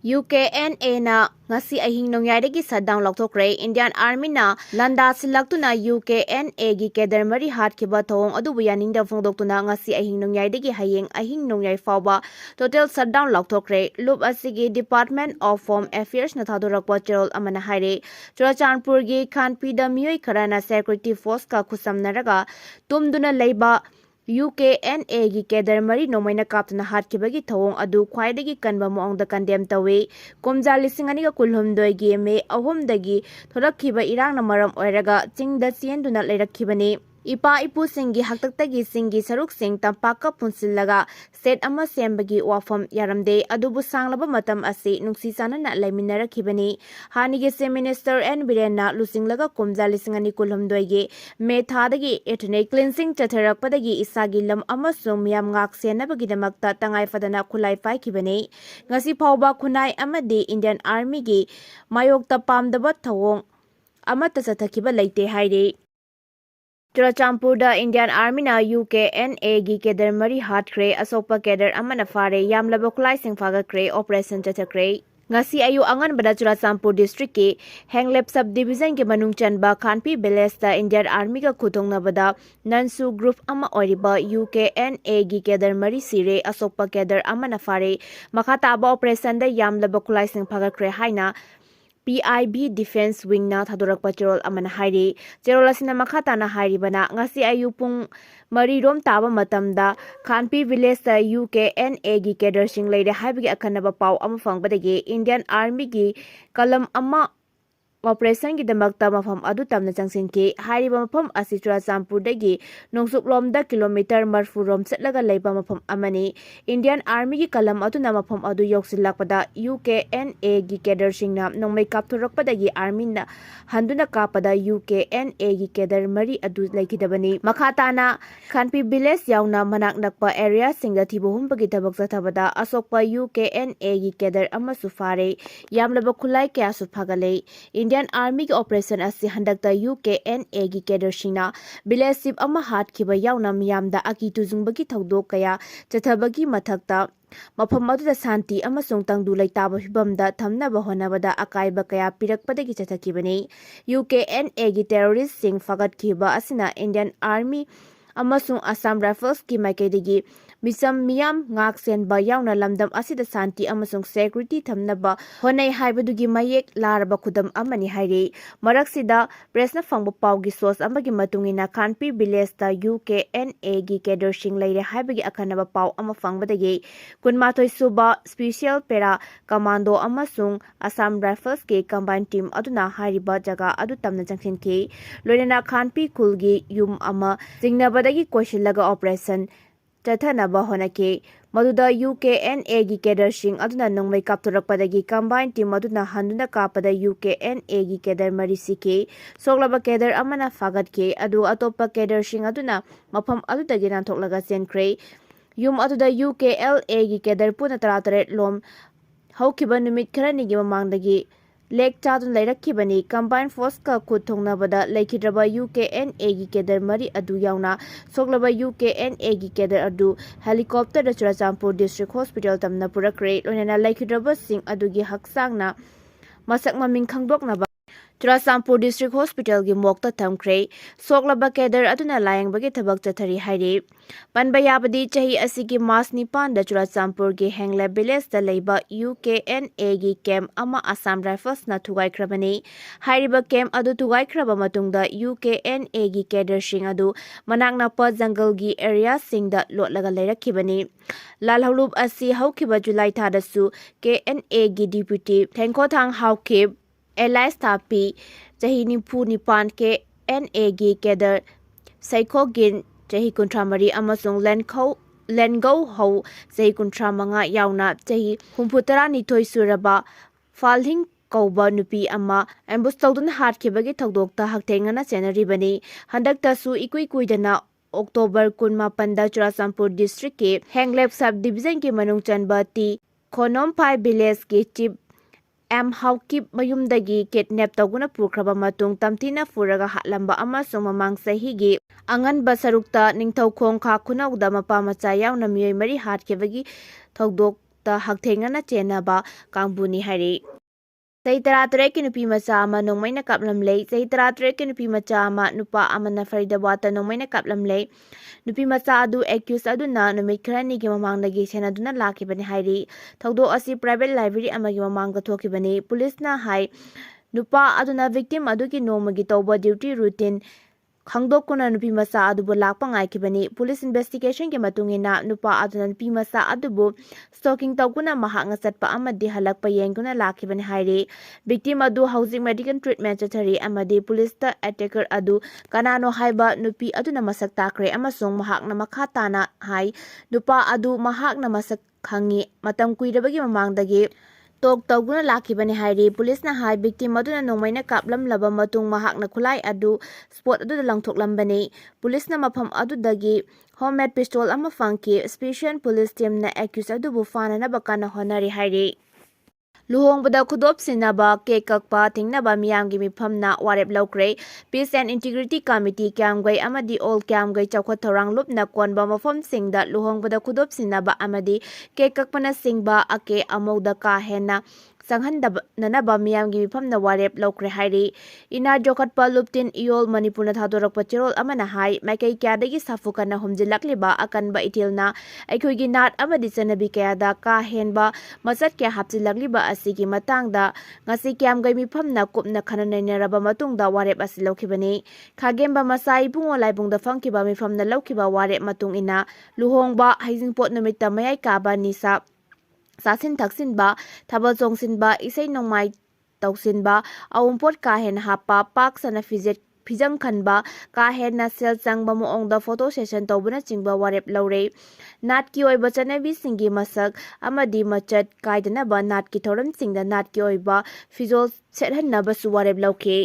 UKNA na ngasi ahing nongyari shutdown laothokhre. Indian Army na landa silaktuna UKNA gi keder mari hatkiba thong adubu yaninda phongdoktuna ngasi ahing nongyari hayeng ahing nongyai fawba total shutdown laothokhre. Loop asigi Department of Home Affairs na thadorakwa cherol amana haire. Churachandpur gi Khanpida miyoi kharana security force ka khusamnaraga tumduna leiba UKNA gi keder mari nomaina kaptuna hatkibagi thawong adu khwaidagi kanba moongda condemn tawe komja lisingani ga kulhumdoi gi me ahumdagi thorakhiba irangna maram oiraga chingda chenduna leirakkhibani ipa ipu singi haktaktagi singi saruk sing tampaka punsillaga set ama sembagi wafam yaramde adubu sanglaba matam asi nungsi sanana laiminarakhibani hanigi se minister N Birena lusinglaga komja lisingani kulhumdoi gi me thadagi ethnic cleansing chatharakpadagi isagi lam amasung miyam ngak senabagi damakta tangai fadana khulai paikibani ngasi phawba khunai amadi Indian Army gi mayokta pamdaba thawong amata chathakiba leite haire Churachandpurda Indian Army na UKNA gi keder mari Hatkhre Akuppa keder amana fare yamlaba khulai sing phagakhre operation Hatthakre ngasi ayu angan bada Churachandpur district ke Henglep sub division ke manung chanba Khanpi village ta Indian Army ga khutongna bada Nansu group ama oriba UKNA gi keder mari sire Akuppa keder amana fare makhata aba operation da yamlaba khulai sing phagakhre haina PIB Defense Wing na thadorakpa cherol amana hairi cherol asina makhata na hairibana ngasi ayu pung mari rom taba matamda Khanpi village ta UKNA gi cadre sing leide haibigi akhanaba pau ama fangbadagi Indian Army gi kalam ama operation gi damakta mafam adu tamna changsinki hairiba mafam asi Churachandpur dagi nongsuklomda kilometer marfu rom chatlaga leiba mafam amani Indian Army gi kalam adu na mafam adu yoksilakpada UKNA gi cadre singna nongmei kapthorakpadagi army na handuna kapada UKNA gi cadre mari adu leikidabani makhatana Khanpi village yauna manak nakpa area singda thibuhumbagi thabak chathabada Akuppa UKNA gi cadre amasu fare yamlaba khulai kya su phagale Indian Army ki operation asi handakta UKNA gi cadre singna village sip ama hatkiba yauna miyamda aki tujungbagi thodok kaya chathabagi mathakta mafam aduda santi amasung tangdu leitaba hibamda thamnaba honabada akaiba kaya pirakpadagi chathakibani UKNA gi terrorist sing fagatkiba asina Indian Army amasung Assam Rifles ki maikaidagi misam miyam ngak senba yauna lamdam asida santi amasung security thamnaba honai haibadugi mayek laraba khudam amani haire maraksida presna fangba pawgi source amagi matungina Khanpi village ta UKNA gi cadre sing leire haibagi akhanaba paw ama fangbadagi kunmathoi suba special para commando amasung Assam Rifles ke combined team aduna hariba jaga adu tamna jangsinki loinana Khanpi khulgi yum ama jingnabadagi koishilaga operation Tathanaba honake maduda UKNA gi cadre sing aduna nongmei kapthorakpadagi combined team aduna handuna kapada UKNA gi cadre marisike soglaba cadre amana fagatke adu atopa cadre sing aduna mafam adudagi nanthoklaga senkhre yum aduda UKLA gi cadre puna 38 lom haukiba numit kharani gi mamangdagi lek chadun leirakibani combined force ka khut thongnabada leikidraba UKNA gi cadre mari adu yauna soglaba UKNA gi cadre adu helicopter da Churachandpur district hospital tamna purakre lonena leikidraba sing adugi haksangna masak maming khangdoknaba Churachandpur district hospital gi mokta thamkhre soglaba cadre aduna layangbagi thabak chathari haire panbayabadi chahi asigi mas nipan da Churachandpur gi Henglep village da leiba UKNA gi camp ama Assam Rifles na thugaikrabani hairiba camp adu thugaikraba matungda UKNA gi cadre sing adu manakna pa jungle gi area singda lotlaga leirakibani lalhaulup asi haukiba July thadasu KNA gi deputy Thankhothang haukip Elias Tapi chahi nimpu nipan ke NA gi cadre Saikhogin chahi kuntramari amasung Lengo ho chahi kuntramanga yauna chahi humputara nithoi suraba Falhing kauba NUPI ama ambush tawduna hatkibagi thodokta haktengana chenaribani handakta su ikuidana October 18 da Churachandpur district ke Henglep sub division ke manung chanba ti Khonompai village ke chief Haukip mayumdagi kidnap tawguna pukraba matung tamtina furaga hatlamba amasung mamang sahigi anganba sarukta ningthaukhong kha khunawda mapa macha yauna miyoi mari hatkibagi thodok ta hakthengana chenaba kangbuni hari Sei tara ki nupi macha ama nongmaina kaplamle sei tara ki nupi macha ama nupa amana Faridabad nongmaina kaplamle nupi macha adu accused aduna numit kharani gi mamangdagi senaduna lakibani hairi thaudo asi private library amagi mamangda thokibani police na hai nupa aduna victim adugi nomagi tawba duty routine khangdokuna nupi macha adubu lakpa ngaikibani police investigation gi matungina nupa aduna nupi macha adubu stalking tawkuna mahak nga chatpa amadi halakpa yengkuna lakibani hairi victim adu housing medical treatment chathari amadi police ta attacker adu kanano haiba nupi aduna masak takre amasung mahak na makha tana hai nupa adu mahak na masak khangi matam kuirabagi mamangdagi tok tawguna lakibani hairi police na hai victim aduna nongmaina kaplam laba matung mahak na khulai adu spot adu langthoklambani police na mafam adu dagi homemade pistol ama fangki special police team na accused adu bu fana na bakana honari hairi Luhongbada khudop sinaba ke kakpa thingnaba miyamgi mifamna warep laukre Peace and Integrity Committee kyamgai amadi all kyamgai chawkhat thorang lupna konba mafam singda luhongbada khudop sinaba amadi ke kakpana singba ake amauda ka hena sanghandaba nanaba miyamgi mifamna warep laukre hairi ina jokhatpa luptin iol Manipur na thadorakpa cherol amana hai maikai kyadagi safukana humjilakliba akanba itilna aikhoigi nat amadi chanabi kyada ka henba masat kya hapjilagliba asigi matangda ngasi kyamgai mifamna kupna khananainaraba matungda warep asi laukibani khagemba masai bungo laibungda fangkiba mifamna laukiba warep matung ina luhongba haijingpot numitta mayai kaba nisa sasin thaksinba thabal chongsinba isai nongmai tawsinba awumpot ka hen hapa pak sana fijam khanba ka hen na sel changba moongda photo session tawbuna chingba warep laure nat ki oiba chanabi singi masak amadi machat kaidana ba nat ki thoram singda nat ki oiba fizol sethanna ba su warep lauke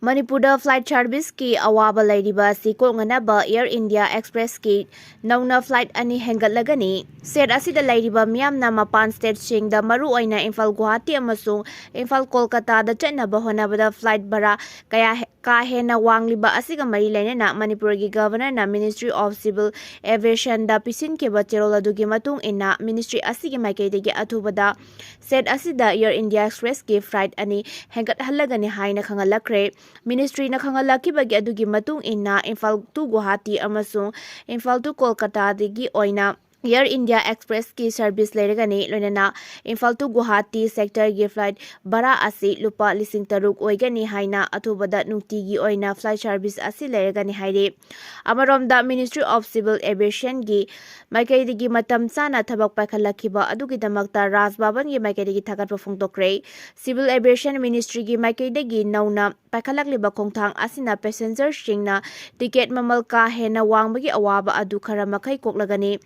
Manipur flight service ki awaba lairiba si kolnganaba Air India Express ki nauna flight ani henkatlagani set asida lairiba miyamna mapan state singda maru oina Imphal Guwahati amasung Imphal Kolkata da chatnaba honabada flight bara kaya ka hena wangliba asiga mari lainana Manipur gi governor na Ministry of Civil Aviation da pisin ke bacherol adugi matung ina ministry asigi maikaidagi athubada set asida Air India Express ki flight ani henkatlagani haina khangalakre Ministry na khangalakibagi adugi matung ina Imphal to Guwahati amasung Imphal to Kolkata digi oina Air India Express ki service leragani loinana Imphal to Guwahati sector gi flight bara asi lupa lising taruk oigani haina athubada nungtigi oina flight service asi leragani haire amaromda Ministry of Civil Aviation gi maikaidigi matam chana thabak paikhallakiba adugi damakta Raj Bhavan gi maikaidigi thagatpa phongtokre Civil Aviation Ministry gi maikaidagi nauna paikhalakliba khongthang asina passenger singna ticket mamal ka hena wangbagi awaba adu khara makai koklagani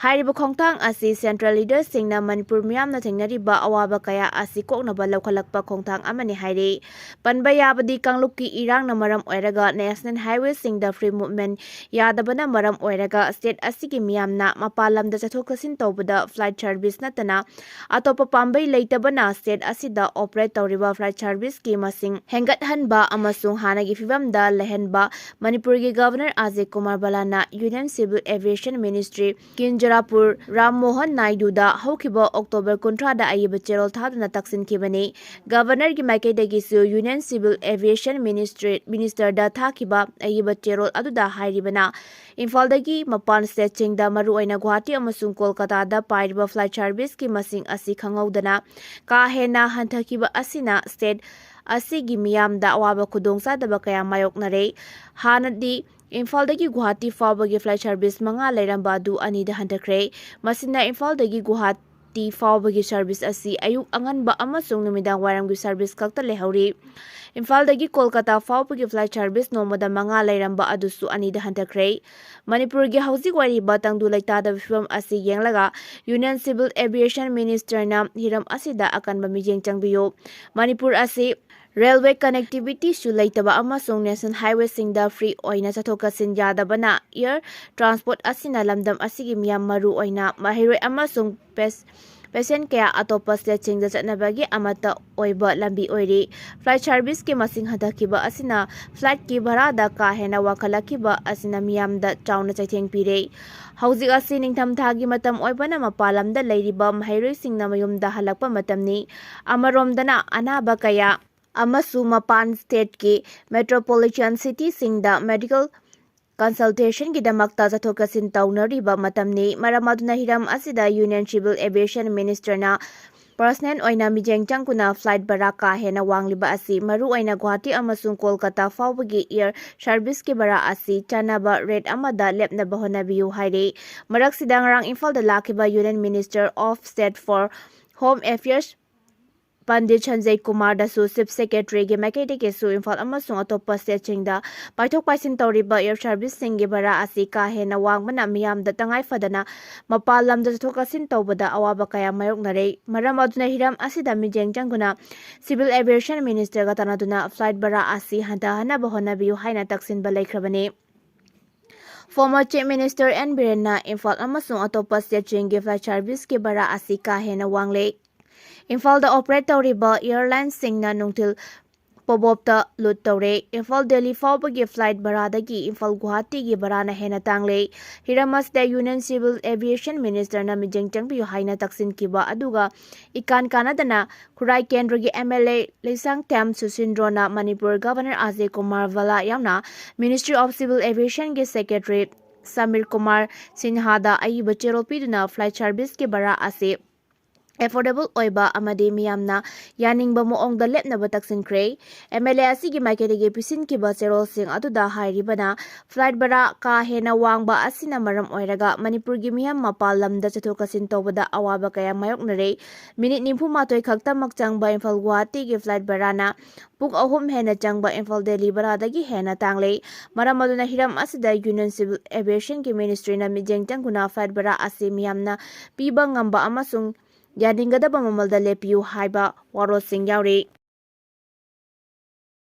hairiba khongthang asi central leaders singna Manipur miyamna thengnariba awaba kaya asi koknaba laukhalakpa khongthang amani haire panba yabadi kanglukki irang na maram oiraga national highway singda free movement yadabana maram oiraga state asigi miyamna mapalamda chathok chasin tawbada flight service natana atopa pambai leitabana state asida operate tawriba flight service ki masing hengathanba amasung hanagi fibamda lehenba Manipur gi governor Ajay Kumar Balana Union Civil Aviation Ministry Kinjarapur Ram Mohan Naidu da haukiba October 13 da ayiba cherol thaduna taksin kibani governor gi maikaidagi su Union Civil Aviation Minister da thakiba ayiba cherol aduda hairibana Imphal dagi mapan state chingda maru oina Guwahati amasung Kolkata da pairiba flight service ki masing asi khangaudana ka hena hanthakiba asina state asigi miyamda awaba khudongsadaba kaya mayoknare hanadi Imphal dagi Guwahati fawbagi flight service manga lairamba du anida hantakhre masina Imphal dagi Guwahati fawbagi service asi ayuk anganba amasung numidang waramgi service kakta lehauri Imphal dagi Kolkata fawbagi flight service nomada manga lairamba adusu anida hantakhre Manipur gi hauzik wariba tangdu laitada fibam asi yenglaga Union Civil Aviation Minister na hiram asida akanba mijeng changbiyo Manipur asi Railway connectivity su leitaba amasung national highway singda free oina chathokasin yadabana air transport asina lamdam asigi miyam maru oina mahiroi amasung patient ꯀꯌꯥ ꯑꯇꯣꯞꯄ ꯁ꯭ꯇꯦꯠꯁꯤꯡꯗ ꯆꯠꯅꯕꯒꯤ ꯑꯃꯠꯇ ꯑꯣꯏꯕ ꯂꯝꯕꯤ ꯑꯣꯏꯔꯤ꯫ Flight ꯁꯔꯚꯤꯁꯀꯤ ꯃꯁꯤꯡ ꯍꯟꯊꯈꯤꯕ ꯑꯁꯤꯅ ꯐ꯭ꯂꯥꯏꯠꯀꯤ ꯚꯥꯔꯥꯗ ꯀꯥ ꯍꯦꯟꯅ ꯋꯥꯡꯈꯠꯂꯛꯈꯤꯕ ꯑꯁꯤꯅ ꯃꯤꯌꯥꯝꯗ ꯆꯥꯎꯅ ꯆꯩꯊꯦꯡ ꯄꯤꯔꯦ꯫ ꯍꯧꯖꯤꯛ ꯑꯁꯤ ꯅꯤꯡꯊꯝꯊꯥꯒꯤ ꯃꯇꯝ ꯑꯣꯏꯕꯅ ꯃꯄꯥꯟ ꯂꯝꯗ ꯂꯩꯔꯤꯕ ꯃꯍꯩꯔꯣꯏꯁꯤꯡꯅ ꯃꯌꯨꯝꯗ ꯍꯜꯂꯛꯄ ꯃꯇꯝꯅꯤ꯫ ꯑꯃꯔꯣꯝꯗꯅ ꯑꯅꯥꯕ ꯀꯌꯥ ꯑꯃꯁꯨ ꯃꯄꯥꯟ ꯁ꯭ꯇꯦꯠꯀꯤ ꯃꯦꯇ꯭ꯔꯣꯄꯣꯂꯤꯇꯥꯟ ꯁꯤꯇꯤꯁꯤꯡꯗ ꯃꯦꯗꯤꯀꯦꯜ ꯀꯟꯁꯜꯇꯦꯁꯟꯒꯤꯗꯃꯛꯇ ꯆꯠꯊꯣꯛ-ꯆꯠꯁꯤꯟ ꯇꯧꯅꯔꯤꯕ ꯃꯇꯝꯅꯤ꯫ ꯃꯔꯝ ꯑꯗꯨꯅ ꯍꯤꯔꯝ ꯑꯁꯤꯗ ꯌꯨꯅꯤꯌꯟ ꯁꯤꯚꯤꯜ ꯑꯦꯚꯤꯌꯦꯁꯟ ꯃꯤꯅꯤꯁꯇꯔꯅ ꯄꯔꯁꯣꯅꯦꯜ ꯑꯣꯏꯅ ꯃꯤꯠꯌꯦꯡ ꯆꯪꯗꯨꯅ ꯐ꯭ꯂꯥꯏꯠ ꯚꯥꯔꯥ ꯀꯥ ꯍꯦꯟꯅ ꯋꯥꯡꯂꯤꯕ ꯑꯁꯤ ꯃꯔꯨꯑꯣꯏꯅ ꯒꯨꯋꯥꯍꯥꯇꯤ ꯑꯃꯁꯨꯡ ꯀꯣꯜꯀꯇꯥ ꯐꯥꯎꯕꯒꯤ ꯑꯦꯌꯔ ꯁꯔꯚꯤꯁꯀꯤ ꯚꯥꯔꯥ ꯑꯁꯤ ꯆꯥꯟꯅꯕ ꯔꯦꯠ ꯑꯃꯗ ꯂꯦꯞꯅꯕ ꯍꯣꯠꯅꯕꯤꯌꯨ ꯍꯥꯏꯔꯦ꯫ ꯃꯔꯛꯁꯤꯗ ꯉꯔꯥꯡ ꯏꯝꯐꯥꯜꯗ ꯂꯥꯛꯈꯤꯕ union minister of state for home affairs Pandit Sanjay ꯀꯨꯃꯥꯔꯗꯁꯨ ꯆꯤꯐ ꯁꯦꯀ꯭ꯔꯦꯇꯔꯤꯒꯤ ꯃꯥꯏꯀꯩꯗꯒꯤꯁꯨ ꯏꯝꯐꯥꯜ ꯑꯃꯁꯨꯡ ꯑꯇꯣꯞꯄ ꯁ꯭ꯇꯦꯠꯁꯤꯡꯗ ꯄꯥꯏꯊꯣꯛ-ꯄꯥꯏꯁꯤꯟ ꯇꯧꯔꯤꯕ ꯑꯦꯌꯔ ꯁꯔꯚꯤꯁꯁꯤꯡꯒꯤ ꯚꯥꯔꯥ ꯑꯁꯤ ꯀꯥ ꯍꯦꯟꯅ ꯋꯥꯡꯕꯅ ꯃꯤꯌꯥꯝꯗ ꯇꯉꯥꯏꯐꯗꯅ ꯃꯄꯥꯟ ꯂꯝꯗ ꯆꯠꯊꯣꯛ-ꯆꯠꯁꯤꯟ ꯇꯧꯕꯗ ꯑꯋꯥꯕ ꯀꯌꯥ ꯃꯥꯌꯣꯛꯅꯔꯦ꯫ ꯃꯔꯝ ꯑꯗꯨꯅ ꯍꯤꯔꯝ ꯑꯁꯤꯗ ꯃꯤꯠꯌꯦꯡ ꯆꯪꯗꯨꯅ ꯁꯤꯚꯤꯜ ꯑꯦꯚꯤꯌꯦꯁꯟ ꯃꯤꯅꯤꯁꯇꯔꯒ ꯇꯥꯟꯅꯗꯨꯅ ꯐ꯭ꯂꯥꯏꯠ ꯚꯥꯔꯥ ꯑꯁꯤ ꯍꯟꯊꯍꯟꯅꯕ ꯍꯣꯠꯅꯕꯤꯌꯨ ꯍꯥꯏꯅ ꯇꯛꯁꯤꯟꯕ ꯂꯩꯈ꯭ꯔꯕꯅꯤ꯫ ꯐꯣꯔꯃꯔ ꯆꯤꯐ ꯃꯤꯅꯤꯁꯇꯔ ꯑꯦꯟ ꯕꯤꯔꯦꯟꯅ ꯏꯝꯐꯥꯜ ꯑꯃꯁꯨꯡ ꯑꯇꯣꯞꯄ ꯁ꯭ꯇꯦꯠꯁꯤꯡꯒꯤ ꯐ꯭ꯂꯥꯏꯠ ꯁꯔꯚꯤꯁꯀꯤ ꯚꯥꯔꯥ ꯑꯁꯤ ꯀꯥ ꯍꯦꯟꯅ ꯋꯥꯡꯂꯦ꯫ ꯏꯝꯐꯥꯜꯗ ꯑꯣꯄꯔꯦꯠ ꯇꯧꯔꯤꯕ ꯑꯦꯌꯔꯂꯥꯏꯟꯁꯁꯤꯡꯅ ꯅꯨꯡꯊꯤꯜ ꯄꯣꯕꯣꯞꯇ ꯂꯨꯠ ꯇꯧꯔꯦ꯫ ꯏꯝꯐꯥꯜ ꯗꯦꯜꯂꯤ ꯐꯥꯎꯕꯒꯤ ꯐ꯭ꯂꯥꯏꯠ ꯚꯥꯔꯥꯗꯒꯤ ꯏꯝꯐꯥꯜ ꯒꯨꯋꯥꯍꯥꯇꯤꯒꯤ ꯚꯥꯔꯥꯅ ꯍꯦꯟꯅ ꯇꯥꯡꯂꯦ꯫ ꯍꯤꯔꯝ ꯑꯁꯤꯗ ꯌꯨꯅꯤꯌꯟ ꯁꯤꯚꯤꯜ ꯑꯦꯚꯤꯌꯦꯁꯟ ꯃꯤꯅꯤꯁꯇꯔꯅ ꯃꯤꯠꯌꯦꯡ ꯆꯪꯕꯤꯌꯨ ꯍꯥꯏꯅ ꯇꯛꯁꯤꯟꯈꯤꯕ ꯑꯗꯨꯒ ꯏꯀꯥꯟ ꯀꯥꯟꯅꯗꯅ ꯈꯨꯔꯥꯏ ꯀꯦꯟꯗ꯭ꯔꯒꯤ MLA ꯂꯩꯁꯥꯡꯊꯦꯝ ꯁꯨꯁꯤꯟꯗ꯭ꯔꯣꯅ ꯃꯅꯤꯄꯨꯔ ꯒꯚꯔꯅꯔ ꯑꯖय ꯀꯨꯃꯥꯔ ꯚꯜꯂꯥ ꯌꯥꯎꯅ ꯃꯤꯅꯤꯁꯇ꯭ꯔꯤ ꯑꯣꯐ ꯁꯤꯚꯤꯜ ꯑꯦꯚꯤꯌꯦꯁꯟꯒꯤ ꯁꯦꯀ꯭ꯔꯦꯇꯔꯤ ꯁꯃꯤꯔ ꯀꯨꯃꯥꯔ ꯁꯤꯟꯍꯥꯗ ꯑꯏꯕ ꯆꯦꯔꯣꯜ ꯄꯤꯗꯨꯅ ꯐ꯭ꯂꯥꯏꯠ ꯁꯔꯚꯤꯁꯀꯤ ꯚꯥꯔꯥ ꯑꯁꯤ ꯑꯦꯐꯣꯔꯗꯦꯕꯜ ꯑꯣꯏꯕ ꯑꯃꯗꯤ ꯃꯤꯌꯥꯝꯅ ꯌꯥꯅꯤꯡꯕ ꯃꯑꯣꯡꯗ ꯂꯦꯞꯅꯕ ꯇꯛꯁꯤꯟꯈ꯭ꯔꯦ꯫ MLA ꯑꯁꯤꯒꯤ ꯃꯥꯏꯀꯩꯗꯒꯤ ꯄꯤꯁꯤꯟꯈꯤꯕ ꯆꯦꯔꯣꯜꯁꯤꯡ ꯑꯗꯨꯗ ꯍꯥꯏꯔꯤꯕꯅ ꯐ꯭ꯂꯥꯏꯠ ꯚꯥꯔꯥ ꯀꯥ ꯍꯦꯟꯅ ꯋꯥꯡꯕ ꯑꯁꯤꯅ ꯃꯔꯝ ꯑꯣꯏꯔꯒ ꯃꯅꯤꯄꯨꯔꯒꯤ ꯃꯤꯌꯥꯝ ꯃꯄꯥꯟ ꯂꯝꯗ ꯆꯠꯊꯣꯛ-ꯆꯠꯁꯤꯟ ꯇꯧꯕꯗ ꯑꯋꯥꯕ ꯀꯌꯥ ꯃꯥꯌꯣꯛꯅꯔꯦ꯫ ꯃꯤꯅꯤꯠ nimfumathoi ꯈꯛꯇꯃꯛ ꯆꯪꯕ ꯏꯝꯐꯥꯜ ꯒꯨꯋꯥꯍꯥꯇꯤꯒꯤ ꯐ꯭ꯂꯥꯏꯠ ꯚꯥꯔꯥꯅ ꯄꯨꯡ 3 ꯍꯦꯟꯅ ꯆꯪꯕ ꯏꯝꯐꯥꯜ ꯗꯦꯜꯂꯤ ꯚꯥꯔꯥꯗꯒꯤ ꯍꯦꯟꯅ ꯇꯥꯡꯂꯦ꯫ ꯃꯔꯝ ꯑꯗꯨꯅ ꯍꯤꯔꯝ ꯑꯁꯤꯗ ꯌꯨꯅꯤꯌꯟ ꯁꯤꯚꯤꯜ ꯑꯦꯚꯤꯌꯦꯁꯟꯒꯤ ꯃꯤꯅꯤꯁꯇ꯭ꯔꯤꯅ ꯃꯤꯠꯌꯦꯡ ꯆꯪꯗꯨꯅ ꯐ꯭ꯂꯥꯏꯠ ꯚꯥꯔꯥ ꯑꯁꯤ ꯃꯤꯌꯥꯝꯅ ꯄꯤꯕ ꯉꯝꯕ ꯑꯃꯁꯨꯡ ꯌꯥꯅꯤꯡꯒꯗꯕ ꯃꯃꯜꯗ ꯂꯦꯞꯄꯤꯌꯨ ꯍꯥꯏꯕ ꯋꯥꯔꯣꯜꯁꯤꯡ ꯌꯥꯎꯔꯤ꯫